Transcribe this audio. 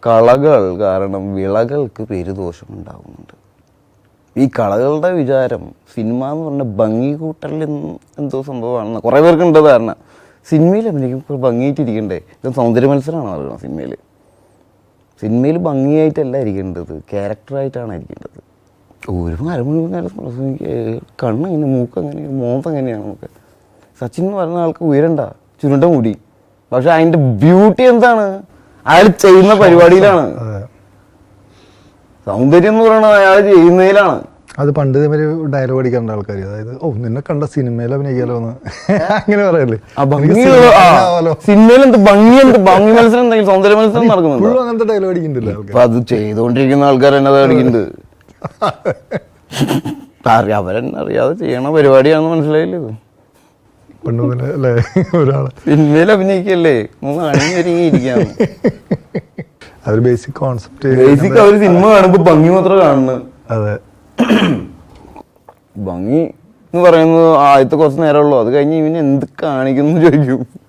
കളകൾ കാരണം വിളകൾക്ക് പെരുദോഷം ഉണ്ടാകുന്നുണ്ട്. ഈ കളകളുടെ വിചാരം സിനിമ എന്ന് പറഞ്ഞ ഭംഗി കൂട്ടലിൽ എന്തോ സംഭവമാണെന്ന് കുറേ പേർക്കുണ്ട് ധാരണ. സിനിമയിൽ അഭിനയിക്കുമ്പോൾ ഭംഗിയായിട്ടിരിക്കണ്ടേ? ഇത് സൗന്ദര്യ മത്സരമാണോ അറിയണം? സിനിമയിൽ ഭംഗിയായിട്ടല്ല ഇരിക്കേണ്ടത്, ക്യാരക്ടറായിട്ടാണ് ഇരിക്കേണ്ടത്. ഒരു അരമണിക്കൂർ നേരം കണ്ണെങ്ങനെ, മൂക്കങ്ങനെ, മോന്തങ്ങനെയാണ് നമുക്ക്. സച്ചിൻ എന്ന് പറയുന്ന ആൾക്ക് ഉയരണ്ട, ചുരുണ്ട മുടി, പക്ഷെ അതിൻ്റെ ബ്യൂട്ടി എന്താണ്? അയാൾ ചെയ്യുന്ന പരിപാടിയിലാണ്. സൗന്ദര്യം എന്ന് പറയുന്നത് അയാൾ ചെയ്യുന്നതിലാണ്. അത് പണ്ട് ഡയലോഗ് അടിക്കാറുണ്ട് ആൾക്കാർ, അതായത് നിന്നെ കണ്ട സിനിമയിൽ അഭിനയിക്കാലോ എന്ന് അങ്ങനെ പറയല്ലേ. സിനിമയിൽ എന്ത് ഭംഗി മത്സരം എന്തെങ്കിലും സൗന്ദര്യ മത്സരം നടക്കുന്നുണ്ട്. അങ്ങനത്തെ ഡയലോഗ് അടിക്കുന്നില്ല. അപ്പൊ അത് ചെയ്തുകൊണ്ടിരിക്കുന്ന ആൾക്കാർ തന്നെ അത് അടിക്കുന്നുണ്ട്. അവരെന്നറിയാതെ ചെയ്യണ പരിപാടിയാണെന്ന് മനസ്സിലായില്ലേ? പണ്ട് അല്ലേ ഒരാള് സിനിമയിൽ അഭിനയിക്കല്ലേ, അണിഞ്ഞൊരുങ്ങിയിരിക്കാണ്. അതൊരു ബേസിക് കോൺസെപ്റ്റ്. ബേസിക് അവര് സിനിമ കാണുമ്പോ ഭംഗി മാത്രം കാണുന്നത്. അതെ, ഭംഗി എന്ന് പറയുന്നത് ആദ്യത്തെ കുറച്ച് നേരമുള്ളൂ. അത് കഴിഞ്ഞ് ഇവന് എന്ത് കാണിക്കുന്നു ചോദിക്കും.